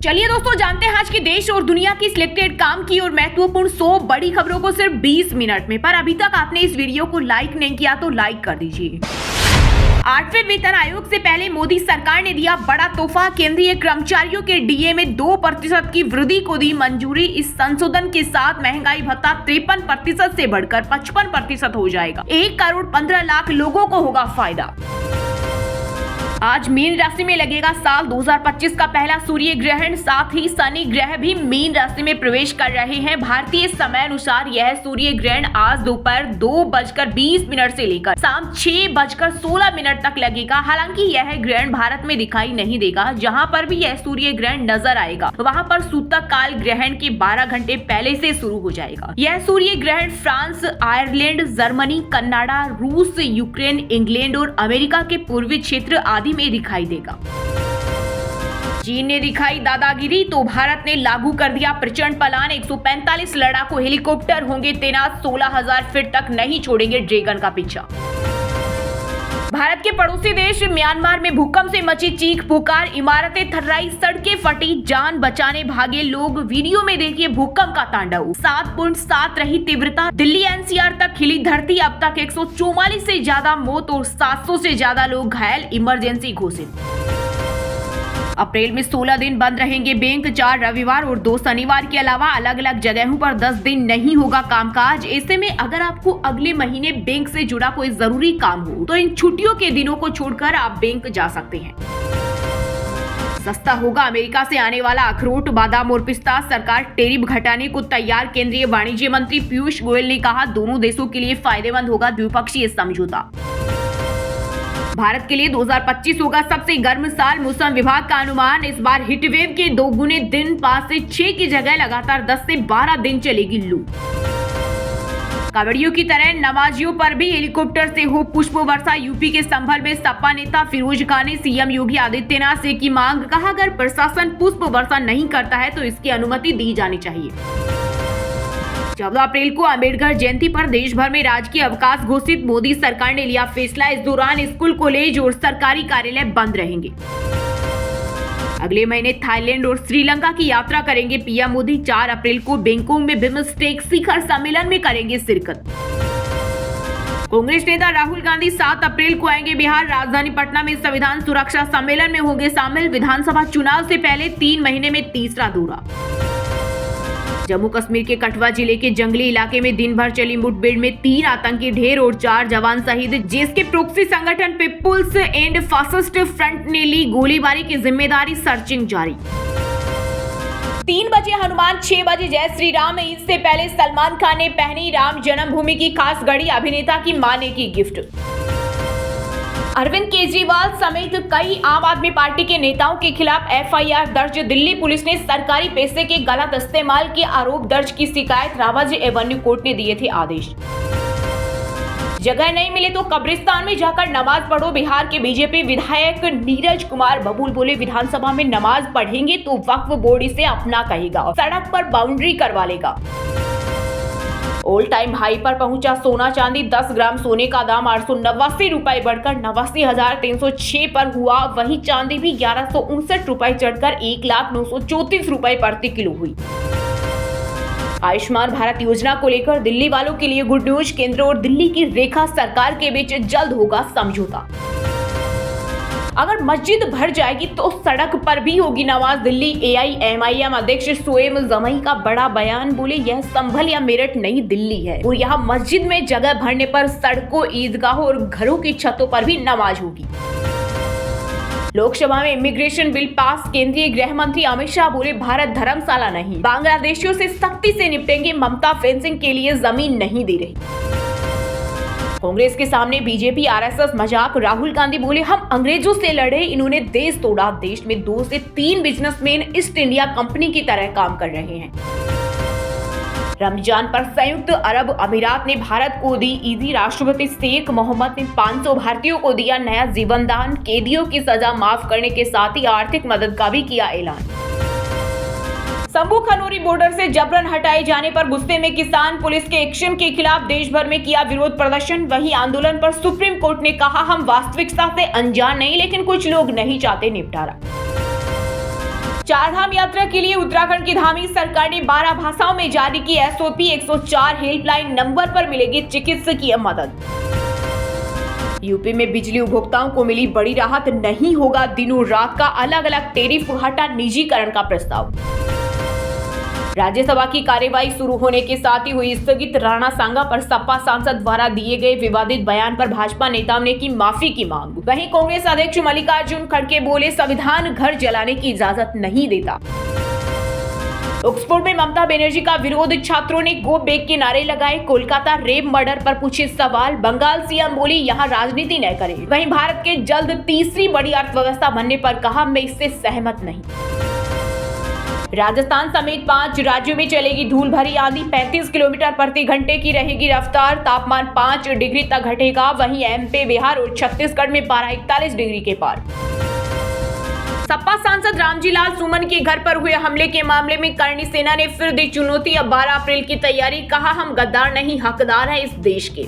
चलिए दोस्तों, जानते हैं आज के देश और दुनिया की सिलेक्टेड काम की और महत्वपूर्ण 100 बड़ी खबरों को सिर्फ 20 मिनट में। पर अभी तक आपने इस वीडियो को लाइक नहीं किया तो लाइक कर दीजिए। 8वें वेतन आयोग से पहले मोदी सरकार ने दिया बड़ा तोहफा। केंद्रीय कर्मचारियों के डीए में 2% की वृद्धि को दी मंजूरी। इस संशोधन के साथ महंगाई भत्ता 53% से बढ़कर 55% हो जाएगा। 1,15,00,000 लोगों को होगा फायदा। आज मीन राशि में लगेगा साल 2025 का पहला सूर्य ग्रहण। साथ ही शनि ग्रह भी मीन राशि में प्रवेश कर रहे हैं। भारतीय समय अनुसार यह सूर्य ग्रहण आज दोपहर 2:20 से लेकर शाम 6:16 तक लगेगा। हालांकि यह ग्रहण भारत में दिखाई नहीं देगा। जहां पर भी यह सूर्य ग्रहण नजर आएगा वहां पर सूतक काल ग्रहण के 12 घंटे पहले से शुरू हो जाएगा। यह सूर्य ग्रहण फ्रांस, आयरलैंड, जर्मनी, कनाडा, रूस, यूक्रेन, इंग्लैंड और अमेरिका के पूर्वी क्षेत्र आदि में दिखाई देगा। चीन ने दिखाई दादागिरी तो भारत ने लागू कर दिया प्रचंड प्लान। 145 लड़ाकू हेलीकॉप्टर होंगे तैनात। 16,000 फीट तक नहीं छोड़ेंगे ड्रैगन का पीछा। भारत के पड़ोसी देश म्यांमार में भूकंप से मची चीख पुकार। इमारतें थर्राई, सड़कें फटी, जान बचाने भागे लोग। वीडियो में देखिए भूकंप का तांडव। 7.7 रही तीव्रता। दिल्ली एनसीआर तक हिली धरती। अब तक 144 से ज्यादा मौत और 700 से ज्यादा लोग घायल। इमरजेंसी घोषित। अप्रैल में 16 दिन बंद रहेंगे बैंक। 4 रविवार और 2 शनिवार के अलावा अलग अलग जगहों पर 10 दिन नहीं होगा कामकाज। ऐसे में अगर आपको अगले महीने बैंक से जुड़ा कोई जरूरी काम हो तो इन छुट्टियों के दिनों को छोड़कर आप बैंक जा सकते हैं। सस्ता होगा अमेरिका से आने वाला अखरोट, बादाम और पिस्ता। सरकार टैरिफ घटाने को तैयार। केंद्रीय वाणिज्य मंत्री पीयूष गोयल ने कहा दोनों देशों के लिए फायदेमंद होगा द्विपक्षीय समझौता। भारत के लिए 2025 होगा सबसे गर्म साल। मौसम विभाग का अनुमान इस बार हीटवेव के 2 गुने दिन। 5 से 6 की जगह लगातार 10 से 12 दिन चलेगी लू। कांवड़ियों की तरह नमाजियों पर भी हेलीकॉप्टर से हो पुष्प वर्षा। यूपी के संभल में सपा नेता फिरोज खान ने सीएम योगी आदित्यनाथ से की मांग। कहा अगर प्रशासन पुष्प वर्षा नहीं करता है तो इसकी अनुमति दी जानी चाहिए। 14 अप्रैल को अम्बेडकर जयंती पर देश भर में राजकीय अवकाश घोषित। मोदी सरकार ने लिया फैसला। इस दौरान स्कूल, कॉलेज और सरकारी कार्यालय बंद रहेंगे। अगले महीने थाईलैंड और श्रीलंका की यात्रा करेंगे पीएम मोदी। 4 अप्रैल को बैंकॉक में बिम्स्टेक शिखर सम्मेलन में करेंगे शिरकत। कांग्रेस नेता राहुल गांधी 7 अप्रैल को आएंगे बिहार। राजधानी पटना में संविधान सुरक्षा सम्मेलन में होंगे शामिल। विधानसभा चुनाव से पहले 3 महीने में तीसरा दौरा। जम्मू कश्मीर के कठुआ जिले के जंगली इलाके में दिन भर चली मुठभेड़ में 3 आतंकी ढेर और 4 जवान शहीद। जेश के प्रोक्सी संगठन पीपुल्स एंड फासिस्ट फ्रंट ने ली गोलीबारी की जिम्मेदारी। सर्चिंग जारी। 3 बजे हनुमान, 6 बजे जय श्री राम। ईद से पहले सलमान खान ने पहनी राम जन्मभूमि की खास घड़ी। अभिनेता की मां ने की गिफ्ट। अरविंद केजरीवाल समेत कई आम आदमी पार्टी के नेताओं के खिलाफ एफआईआर दर्ज। दिल्ली पुलिस ने सरकारी पैसे के गलत इस्तेमाल के आरोप दर्ज की शिकायत। रावत एवेन्यू कोर्ट ने दिए थे आदेश। जगह नहीं मिले तो कब्रिस्तान में जाकर नमाज पढ़ो। बिहार के बीजेपी विधायक नीरज कुमार बबूल बोले विधानसभा में नमाज पढ़ेंगे तो वक्फ बोर्ड इसे अपना कहेगा, सड़क पर बाउंड्री करवा लेगा। ऑल टाइम हाई पर पहुंचा सोना चांदी। 10 ग्राम सोने का दाम 889 रुपए बढ़कर 89,306 पर हुआ। वहीं चांदी भी 1159 रुपए चढ़कर 1,0934 रुपए प्रति किलो हुई। आयुष्मान भारत योजना को लेकर दिल्ली वालों के लिए गुड न्यूज। केंद्र और दिल्ली की रेखा सरकार के बीच जल्द होगा समझौता। अगर मस्जिद भर जाएगी तो सड़क पर भी होगी नमाज। दिल्ली एआईएमआईएम अध्यक्ष शोएब जमई का बड़ा बयान। बोले यह संभल या मेरठ नहीं दिल्ली है और यहाँ मस्जिद में जगह भरने पर सड़कों, ईदगाहों और घरों की छतों पर भी नमाज होगी। लोकसभा में इमिग्रेशन बिल पास। केंद्रीय गृह मंत्री अमित शाह बोले भारत धर्मशाला नहीं, बांग्लादेशियों से सख्ती से निपटेंगे। ममता फेंसिंग के लिए जमीन नहीं दे रही। कांग्रेस के सामने बीजेपी आरएसएस मजाक। राहुल गांधी बोले हम अंग्रेजों से लड़े, इन्होंने देश तोड़ा। देश में 2 से 3 बिजनेसमैन ईस्ट इंडिया कंपनी की तरह काम कर रहे हैं। रमजान पर संयुक्त अरब अमीरात ने भारत को दी ईदी। राष्ट्रपति शेख मोहम्मद ने 500 भारतीयों को दिया नया जीवन दान। कैदियों की सजा माफ करने के साथ ही आर्थिक मदद का भी किया ऐलान। शंभू खनौरी बॉर्डर से जबरन हटाए जाने पर गुस्से में किसान। पुलिस के एक्शन के खिलाफ देश भर में किया विरोध प्रदर्शन। वहीं आंदोलन पर सुप्रीम कोर्ट ने कहा हम वास्तविकता से अनजान नहीं, लेकिन कुछ लोग नहीं चाहते निपटारा। चारधाम यात्रा के लिए उत्तराखंड की धामी सरकार ने 12 भाषाओं में जारी की SOP 104 हेल्पलाइन नंबर पर मिलेगी चिकित्सकीय मदद। यूपी में बिजली उपभोक्ताओं को मिली बड़ी राहत, नहीं होगा दिनों रात का अलग अलग टेरिफ, हटा निजीकरण का प्रस्ताव। राज्यसभा की कार्यवाही शुरू होने के साथ ही हुई स्थगित। राणा सांगा पर सपा सांसद द्वारा दिए गए विवादित बयान पर भाजपा नेताओं ने की माफी की मांग। वहीं कांग्रेस अध्यक्ष मल्लिकार्जुन खड़गे बोले, संविधान घर जलाने की इजाजत नहीं देता। ऑक्सफोर्ड में ममता बनर्जी का विरोध, छात्रों ने गो बैक के नारे लगाए। कोलकाता रेप मर्डर पर पूछे सवाल, बंगाल सीएम बोली यहां राजनीति न करें। वहीं भारत के जल्द तीसरी बड़ी अर्थव्यवस्था बनने पर कहा, मैं इससे सहमत नहीं। राजस्थान समेत 5 राज्यों में चलेगी धूल भरी आंधी, 35 किलोमीटर प्रति घंटे की रहेगी रफ्तार। तापमान 5 डिग्री तक घटेगा। वहीं MP, बिहार और छत्तीसगढ़ में पारा 41 डिग्री के पार। सपा सांसद रामजी लाल सुमन के घर पर हुए हमले के मामले में करणी सेना ने फिर दी चुनौती। अब 12 अप्रैल की तैयारी, कहा हम गद्दार नहीं हकदार हैं इस देश के।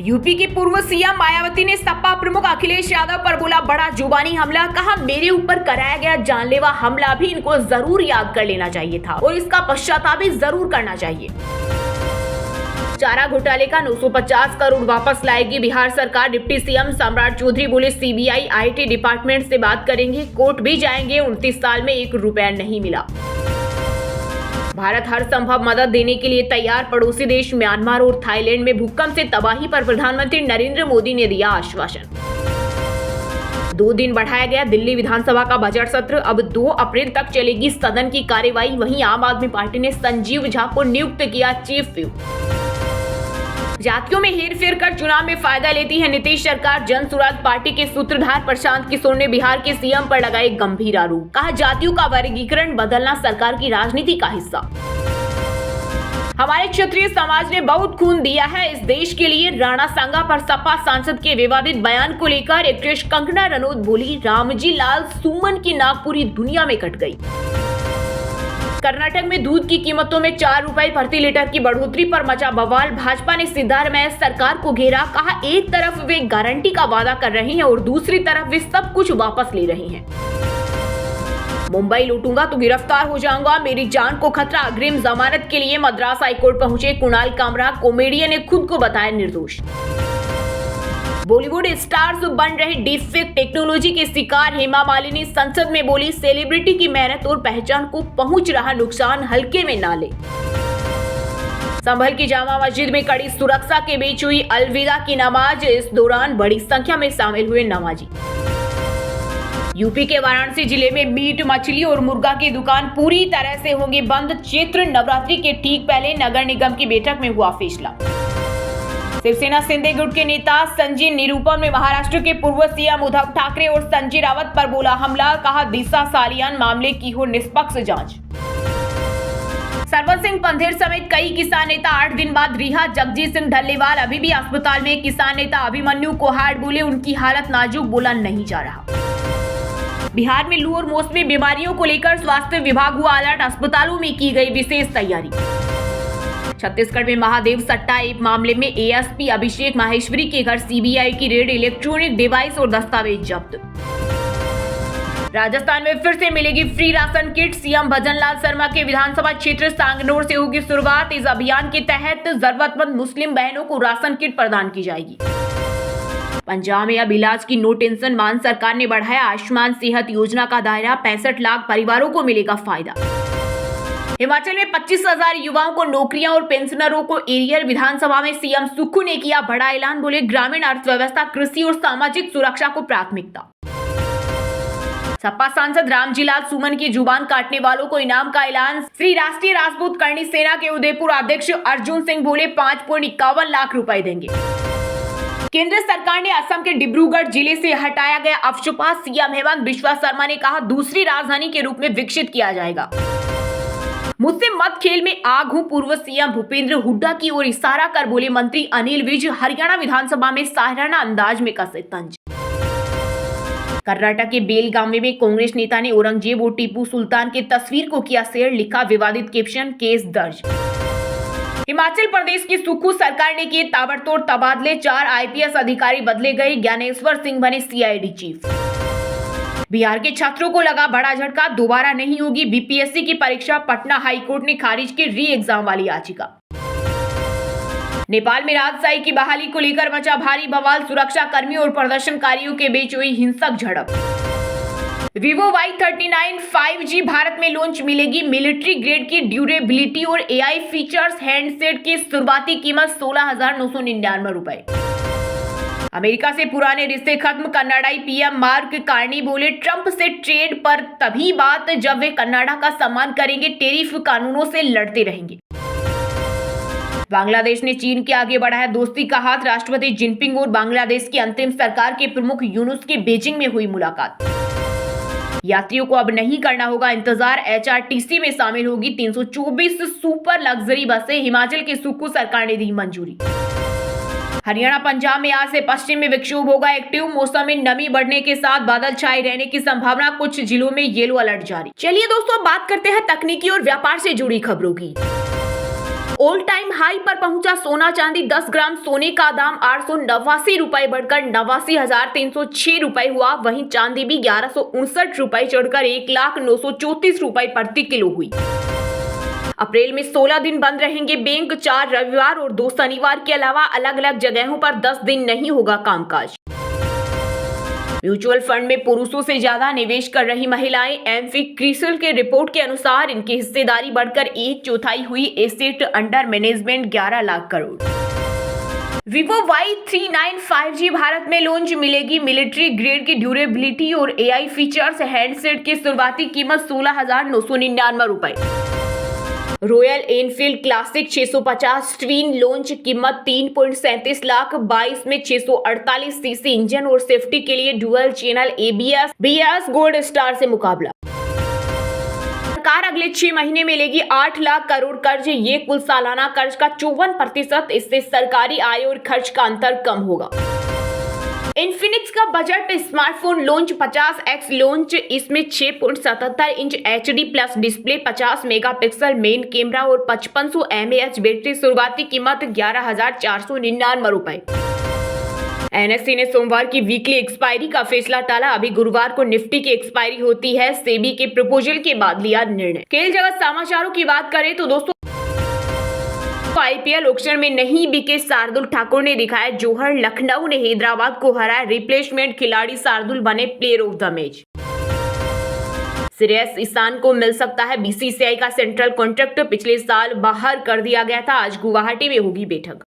यूपी की पूर्व सीएम मायावती ने सपा प्रमुख अखिलेश यादव पर बोला बड़ा जुबानी हमला, कहा मेरे ऊपर कराया गया जानलेवा हमला भी इनको जरूर याद कर लेना चाहिए था और इसका पश्चाताप भी जरूर करना चाहिए। चारा घोटाले का 950 करोड़ वापस लाएगी बिहार सरकार। डिप्टी सीएम सम्राट चौधरी बोले, CBI IT डिपार्टमेंट से बात करेंगे, कोर्ट भी जाएंगे। 29 साल में 1 रुपया नहीं मिला। भारत हर संभव मदद देने के लिए तैयार। पड़ोसी देश म्यांमार और थाईलैंड में भूकंप से तबाही पर प्रधानमंत्री नरेंद्र मोदी ने दिया आश्वासन। 2 दिन बढ़ाया गया दिल्ली विधानसभा का बजट सत्र, अब 2 अप्रैल तक चलेगी सदन की कार्यवाही। वहीं आम आदमी पार्टी ने संजीव झा को नियुक्त किया चीफ व्हिप। जातियों में हेरफेर कर चुनाव में फायदा लेती है नीतीश सरकार। जन स्वराज पार्टी के सूत्रधार प्रशांत किशोर ने बिहार के सीएम पर लगाए गंभीर आरोप, कहा जातियों का वर्गीकरण बदलना सरकार की राजनीति का हिस्सा। हमारे क्षत्रिय समाज ने बहुत खून दिया है इस देश के लिए। राणा सांगा पर सपा सांसद के विवादित बयान को लेकर एक्ट्रेस कंगना रनौत बोली, रामजी लाल सुमन की नाक पूरी दुनिया में कट गई। कर्नाटक में दूध की कीमतों में 4 रुपए प्रति लीटर की बढ़ोतरी पर मचा बवाल। भाजपा ने सिद्धारमैया सरकार को घेरा, कहा एक तरफ वे गारंटी का वादा कर रहे हैं और दूसरी तरफ वे सब कुछ वापस ले रहे हैं। मुंबई लूटूंगा तो गिरफ्तार हो जाऊंगा, मेरी जान को खतरा। अग्रिम जमानत के लिए मद्रास हाईकोर्ट पहुंचे कुणाल कामरा। कॉमेडियन ने खुद को बताया निर्दोष। बॉलीवुड स्टार्स बन रहे डीपफेक टेक्नोलॉजी के शिकार। हेमा मालिनी संसद में बोली, सेलिब्रिटी की मेहनत और पहचान को पहुंच रहा नुकसान हल्के में ना ले। संभल की जामा मस्जिद में कड़ी सुरक्षा के बीच हुई अलविदा की नमाज। इस दौरान बड़ी संख्या में शामिल हुए नमाजी। यूपी के वाराणसी जिले में मीट, मछली और मुर्गा की दुकान पूरी तरह से होंगी बंद। चैत्र नवरात्रि के ठीक पहले नगर निगम की बैठक में हुआ फैसला। शिवसेना शिंदे गुट के नेता संजय निरूपम ने महाराष्ट्र के पूर्व सीएम उद्धव ठाकरे और संजय रावत पर बोला हमला, कहा दिशा सालियान मामले की हो निष्पक्ष जांच। सरवर सिंह पंधेर समेत कई किसान नेता 8 दिन बाद रिहा। जगजीत सिंह ढल्लेवाल अभी भी अस्पताल में। किसान नेता अभिमन्यु कोहाड़ बोले, उनकी हालत नाजुक, बोला नहीं जा रहा। बिहार में लू और मौसमी बीमारियों को लेकर स्वास्थ्य विभाग हुआ अलर्ट। अस्पतालों में की गई विशेष तैयारी। छत्तीसगढ़ में महादेव सट्टा ऐप मामले में ASP अभिषेक माहेश्वरी के घर CBI की रेड, इलेक्ट्रॉनिक डिवाइस और दस्तावेज जब्त। राजस्थान में फिर से मिलेगी free ration kit. CM Bhajanlal Sharma के विधानसभा क्षेत्र सांगनौर से होगी शुरुआत। इस अभियान के तहत जरूरतमंद मुस्लिम बहनों को राशन किट प्रदान की जाएगी। पंजाब में अब इलाज की नो टेंशन। मान सरकार ने बढ़ाया आयुष्मान सेहत योजना का दायरा। 65 लाख परिवारों को मिलेगा फायदा। हिमाचल में 25,000 युवाओं को नौकरियां और पेंशनरों को एरियर। विधानसभा में CM सुक्खू ने किया बड़ा ऐलान, बोले ग्रामीण अर्थव्यवस्था, कृषि और सामाजिक सुरक्षा को प्राथमिकता। सपा सांसद रामजी लाल सुमन की जुबान काटने वालों को इनाम का ऐलान। श्री राष्ट्रीय राजपूत करणी सेना के उदयपुर अध्यक्ष अर्जुन सिंह बोले 5.51 लाख रुपए देंगे। केंद्र सरकार ने असम के डिब्रूगढ़ जिले से हटाया गया अफसपा। CM हेमंत बिश्वा शर्मा ने कहा दूसरी राजधानी के रूप में विकसित किया जाएगा। मुझसे मत खेल में आग हूं, पूर्व CM भूपेंद्र हुड्डा की ओर इशारा कर बोले मंत्री अनिल विज। हरियाणा विधानसभा में सायराना अंदाज में कसे तंज। कर्नाटक के बेलगावी में कांग्रेस नेता ने औरंगजेब और टीपू सुल्तान की तस्वीर को किया शेयर, लिखा विवादित कैप्शन, केस दर्ज। हिमाचल प्रदेश की सुक्खू सरकार ने किए ताबड़तोड़ तबादले। 4 IPS अधिकारी बदले गए। ज्ञानेश्वर सिंह बने CID चीफ। बिहार के छात्रों को लगा बड़ा झटका, दोबारा नहीं होगी बीपीएससी की परीक्षा, पटना हाईकोर्ट ने खारिज की री एग्जाम वाली याचिका। नेपाल में राजशाही की बहाली को लेकर मचा भारी बवाल, सुरक्षा कर्मियों और प्रदर्शनकारियों के बीच हुई हिंसक झड़प। Vivo Y39 5G भारत में लॉन्च, मिलेगी मिलिट्री ग्रेड की ड्यूरेबिलिटी और एआई फीचर्स। हैंडसेट की शुरुआती कीमत 16,999 रुपए। अमेरिका से पुराने रिश्ते खत्म, कनाडाई पीएम मार्क कार्नी बोले ट्रंप से ट्रेड पर तभी बात जब वे कनाडा का सम्मान करेंगे, टेरिफ कानूनों से लड़ते रहेंगे। बांग्लादेश ने चीन के आगे बढ़ाया दोस्ती का हाथ, राष्ट्रपति जिनपिंग और बांग्लादेश की अंतरिम सरकार के प्रमुख यूनुस की बीजिंग में हुई मुलाकात। यात्रियों को अब नहीं करना होगा इंतजार, एचआरटीसी में शामिल होगी 324 सुपर लग्जरी बसें, हिमाचल के सुख को सरकार ने दी मंजूरी। हरियाणा पंजाब में आज से पश्चिम में विक्षोभ होगा एक्टिव, मौसम में नमी बढ़ने के साथ बादल छाए रहने की संभावना, कुछ जिलों में येलो अलर्ट जारी। चलिए दोस्तों, बात करते हैं तकनीकी और व्यापार से जुड़ी खबरों की। ऑल टाइम हाई पर पहुंचा सोना चांदी, 10 ग्राम सोने का दाम 889 रुपए बढ़कर 89,306 रुपए हुआ। वहीं चांदी भी 1159 रुपए चढ़कर 1,09,34 रुपए प्रति किलो हुई। अप्रैल में 16 दिन बंद रहेंगे बैंक, 4 रविवार और 2 शनिवार के अलावा अलग अलग जगहों पर 10 दिन नहीं होगा कामकाज। म्यूचुअल फंड में पुरुषों से ज्यादा निवेश कर रही महिलाएं, एमफिक क्रिसल के रिपोर्ट के अनुसार इनकी हिस्सेदारी बढ़कर 1/4 हुई। Asset under management 11 lakh crore. Vivo Y39 5G Bharat में लॉन्च, मिलेगी मिलिट्री ग्रेड की ड्यूरेबिलिटी और एआई फीचर्स। हैंडसेट की शुरुआती कीमत 16,999 रुपए। Royal Enfield classic 650 twin launch, कीमत 3.37 लाख। 22 में 648 सीसी इंजन और सेफ्टी के लिए dual channel ABS BS gold star से मुकाबला। सरकार अगले 6 महीने में लेगी 8 लाख करोड़ कर्ज, ये कुल सालाना कर्ज का 54%। इससे सरकारी आय और खर्च का अंतर कम होगा। इन्फिनिक्स का budget smartphone launch, 50X launch, इसमें 6.77 inch HD plus display, 50 megapixel main camera और 5500 mAh बैटरी। शुरुआती कीमत 11,499 रुपए। एनएससी ने सोमवार की वीकली एक्सपायरी का फैसला टाला, अभी गुरुवार को निफ्टी की एक्सपायरी होती है। सेबी के प्रपोजल के बाद लिया निर्णय। खेल जगत समाचारों की बात करें तो दोस्तों, आईपीएल ऑक्शन में नहीं बिके शार्दुल ठाकुर ने दिखाया जोहर, लखनऊ ने हैदराबाद को हराया। रिप्लेसमेंट खिलाड़ी शार्दुल बने player of the match. Shreyas Ishan को मिल सकता है बीसीसीआई का सेंट्रल कॉन्ट्रैक्ट, पिछले साल बाहर कर दिया गया था। आज गुवाहाटी में होगी बैठक।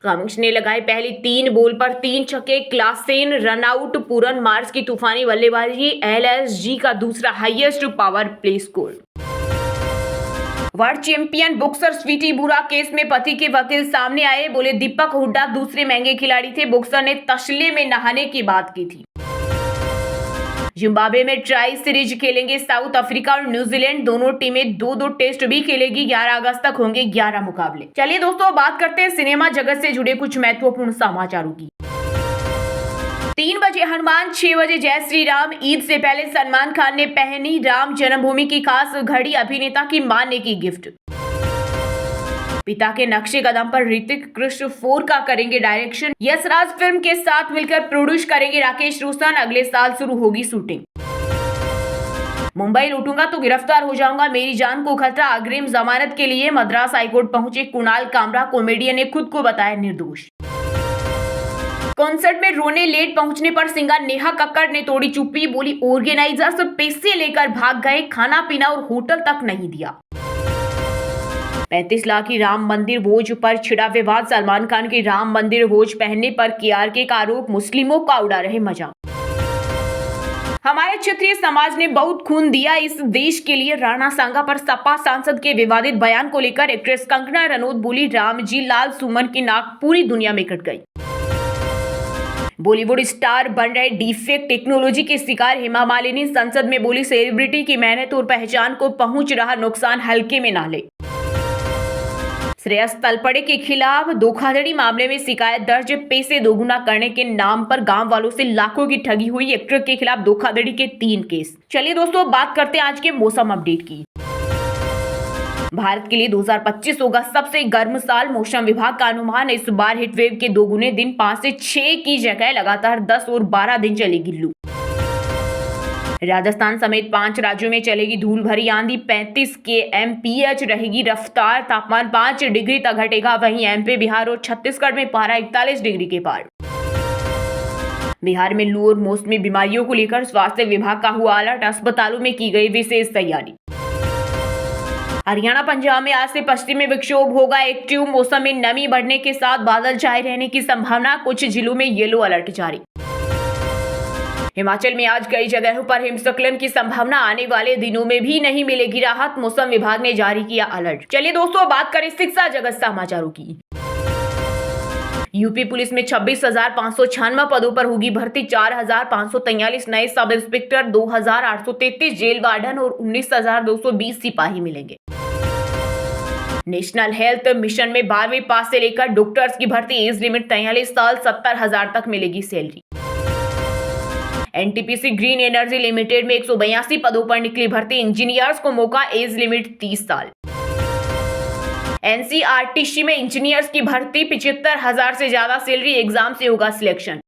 कमिंस ने लगाए पहली 3 बॉल पर 3 छक्के, Klaasen run out. Pooran Marsh की तूफानी बल्लेबाजी, एलएसजी का दूसरा highest power play score. World champion boxer Saweety Boora case में पति के वकील सामने आए, बोले दीपक हुड्डा दूसरे महंगे खिलाड़ी थे। बॉक्सर ने तसले में नहाने की बात की थी। जिम्बाब्वे में ट्राई सीरीज खेलेंगे साउथ अफ्रीका और न्यूजीलैंड, दोनों टीमें 2-2 टेस्ट भी खेलेगी। 11 अगस्त तक होंगे 11 मुकाबले। चलिए दोस्तों, बात करते हैं सिनेमा जगत से जुड़े कुछ महत्वपूर्ण समाचारों की। 3 बजे हनुमान, 6 बजे जय श्री राम। ईद से पहले सलमान खान ने पहनी राम जन्मभूमि की खास घड़ी, अभिनेता की मां ने की गिफ्ट। पिता के नक्शे कदम पर ऋतिक कृष्ण 4 का करेंगे डायरेक्शन। यश राज फिल्म के साथ मिलकर प्रोड्यूस करेंगे राकेश रोशन। अगले साल शुरू होगी शूटिंग। मुंबई लूटूंगा तो गिरफ्तार हो जाऊंगा, मेरी जान को खतरा। अग्रिम जमानत के लिए मद्रास हाईकोर्ट पहुंचे कुणाल कामरा, कॉमेडियन ने खुद को बताया निर्दोष। कॉन्सर्ट में रोने लेट पहुंचने पर सिंगर नेहा कक्कड़ ने तोड़ी चुप्पी, बोली ऑर्गेनाइजर्स पैसे लेकर भाग गए, खाना पीना और होटल तक नहीं दिया। 35 लाख की राम मंदिर वॉच पर छिड़ा विवाद, सलमान खान की राम मंदिर वॉच पहनने पर केआरके का आरोप, मुस्लिमों का उड़ा रहे मजाक। हमारे क्षेत्रीय समाज ने बहुत खून दिया इस देश के लिए, राणा सांगा पर सपा सांसद के विवादित बयान को लेकर एक्ट्रेस कंगना रनौत बोली रामजी लाल सुमन की नाक पूरी दुनिया में कट गई। बॉलीवुड स्टार बन रहे डीफेक टेक्नोलॉजी के शिकार हेमा मालिनी संसद में बोली सेलिब्रिटी की मेहनत और पहचान को पहुंच रहा नुकसान हल्के में ना ले। श्रेयस तलपड़े के खिलाफ धोखाधड़ी मामले में शिकायत दर्ज, पैसे दोगुना करने के नाम पर गांव वालों से लाखों की ठगी हुई। एक्टर के खिलाफ धोखाधड़ी के 3 केस। चलिए दोस्तों, बात करते हैं आज के मौसम अपडेट की। भारत के लिए 2025 होगा सबसे गर्म साल, मौसम विभाग का अनुमान। इस बार हीट वेव के 2 गुने दिन 5 से 6 की जगह लगातार 10 और 12 दिन चलेगी लू। राजस्थान समेत 5 राज्यों में चलेगी धूल भरी आंधी, 35 kmph रहेगी रफ्तार, तापमान 5 डिग्री तक घटेगा। वहीं एमपी, बिहार और छत्तीसगढ़ में पारा 41 डिग्री के पार। बिहार में लू और मौसमी बीमारियों को लेकर स्वास्थ्य विभाग का हुआ अलर्ट, अस्पतालों में की गई विशेष तैयारी। हरियाणा, पंजाब में आज से पश्चिमी विक्षोभ होगा एक्टिव, मौसम में नमी बढ़ने के साथ बादल छाए रहने की संभावना, कुछ जिलों में येलो अलर्ट जारी। हिमाचल में आज कई जगहों पर हिमस्खलन की संभावना, आने वाले दिनों में भी नहीं मिलेगी राहत, मौसम विभाग ने जारी किया अलर्ट। चलिए दोस्तों, बात करें शिक्षा जगत समाचारों की। यूपी पुलिस में 26,596 पदों पर होगी भर्ती, 4,543 नए सब इंस्पेक्टर, 2,833 जेल वार्डन और 19,220 सिपाही मिलेंगे। नेशनल हेल्थ मिशन में 12वीं पास से लेकर डॉक्टर्स की भर्ती, एज लिमिट 43 साल, 70,000 तक मिलेगी salary. NTPC green energy limited में 182 पदों पर निकली भर्ती, इंजीनियर्स को मौका, एज लिमिट 30 साल। एनसीईआरटी में इंजीनियर्स की भर्ती, 75,000 से ज्यादा सैलरी, एग्जाम से होगा सिलेक्शन।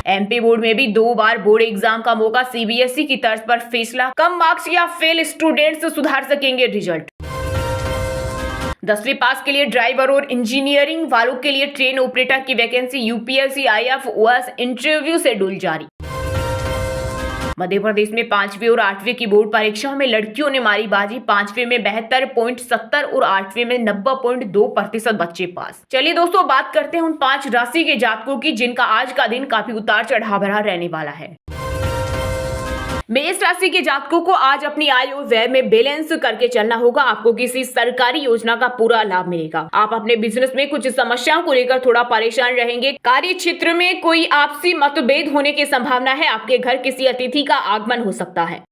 एमपी बोर्ड में भी 2 बार बोर्ड एग्जाम का मौका, सीबीएसई की तर्ज पर फैसला, कम मार्क्स या फेल स्टूडेंट्स सुधार सकेंगे रिजल्ट। 10वीं पास के लिए ड्राइवर और इंजीनियरिंग वालों के लिए ट्रेन ऑपरेटर की vacancy, UPSC IFOS interview schedule जारी। मध्य प्रदेश में 5वीं और 8वीं की बोर्ड परीक्षाओं में लड़कियों ने मारी बाजी, 5वीं में 72.70 और 8वीं में 90.2% बच्चे पास। चलिए दोस्तों, बात करते हैं उन 5 राशि के जातकों की जिनका आज का दिन काफी उतार चढ़ाव भरा रहने वाला है। मेष राशि के जातकों को आज अपनी आय और व्यय में बैलेंस करके चलना होगा। आपको किसी सरकारी योजना का पूरा लाभ मिलेगा। आप अपने बिजनेस में कुछ समस्याओं को लेकर थोड़ा परेशान रहेंगे। कार्य क्षेत्र में कोई आपसी मतभेद होने की संभावना है। आपके घर किसी अतिथि का आगमन हो सकता है।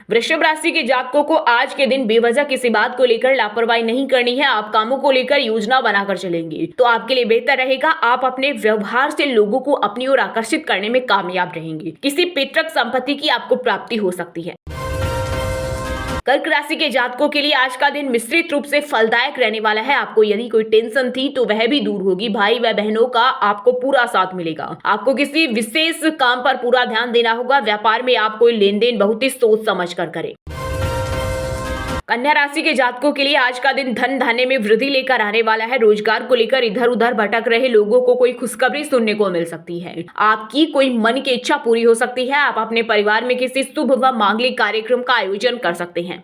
वृषभ राशि के जातकों को आज के दिन बेवजह किसी बात को लेकर लापरवाही नहीं करनी है। आप कामों को लेकर योजना बनाकर चलेंगे तो आपके लिए बेहतर रहेगा। आप अपने व्यवहार से लोगों को अपनी ओर आकर्षित करने में कामयाब रहेंगे। किसी पैतृक संपत्ति की आपको प्राप्ति हो सकती है। कर्क राशि के जातकों के लिए आज का दिन मिश्रित रूप से फलदायक रहने वाला है। आपको यदि कोई टेंशन थी तो वह भी दूर होगी। भाई व बहनों का आपको पूरा साथ मिलेगा। आपको किसी विशेष काम पर पूरा ध्यान देना होगा। व्यापार में आप कोई लेन देन बहुत ही सोच समझ कर करें। कन्या राशि के जातकों के लिए आज का दिन धन धान्य में वृद्धि लेकर आने वाला है। रोजगार को लेकर इधर उधर भटक रहे लोगों को कोई खुशखबरी सुनने को मिल सकती है। आपकी कोई मन की इच्छा पूरी हो सकती है। आप अपने परिवार में किसी शुभ व मांगलिक कार्यक्रम का आयोजन कर सकते हैं।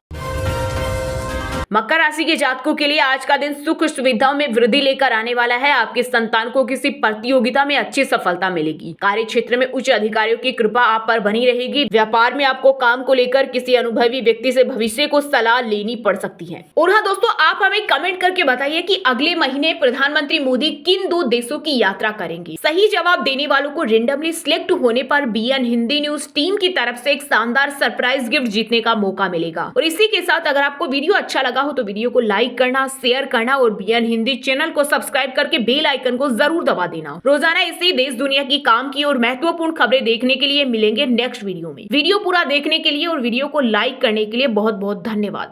मकर राशि के जातकों के लिए आज का दिन सुख सुविधाओं में वृद्धि लेकर आने वाला है। आपके संतान को किसी प्रतियोगिता में अच्छी सफलता मिलेगी। कार्य क्षेत्र में उच्च अधिकारियों की कृपा आप पर बनी रहेगी। व्यापार में आपको काम को लेकर किसी अनुभवी व्यक्ति से भविष्य को सलाह लेनी पड़ सकती है। और हाँ दोस्तों, आप हमें कमेंट करके बताइए कि अगले महीने प्रधानमंत्री मोदी किन 2 देशों की यात्रा करेंगे। सही जवाब देने वालों को रेंडमली सिलेक्ट होने पर बीएन हिंदी न्यूज टीम की तरफ से एक शानदार सरप्राइज गिफ्ट जीतने का मौका मिलेगा। और इसी के साथ अगर आपको वीडियो अच्छा लगा हो तो वीडियो को लाइक करना, शेयर करना और बीएन हिंदी चैनल को सब्सक्राइब करके बेल आइकन को जरूर दबा देना। रोजाना इसी देश दुनिया की काम की और महत्वपूर्ण खबरें देखने के लिए मिलेंगे नेक्स्ट वीडियो में। वीडियो पूरा देखने के लिए और वीडियो को लाइक करने के लिए बहुत बहुत धन्यवाद।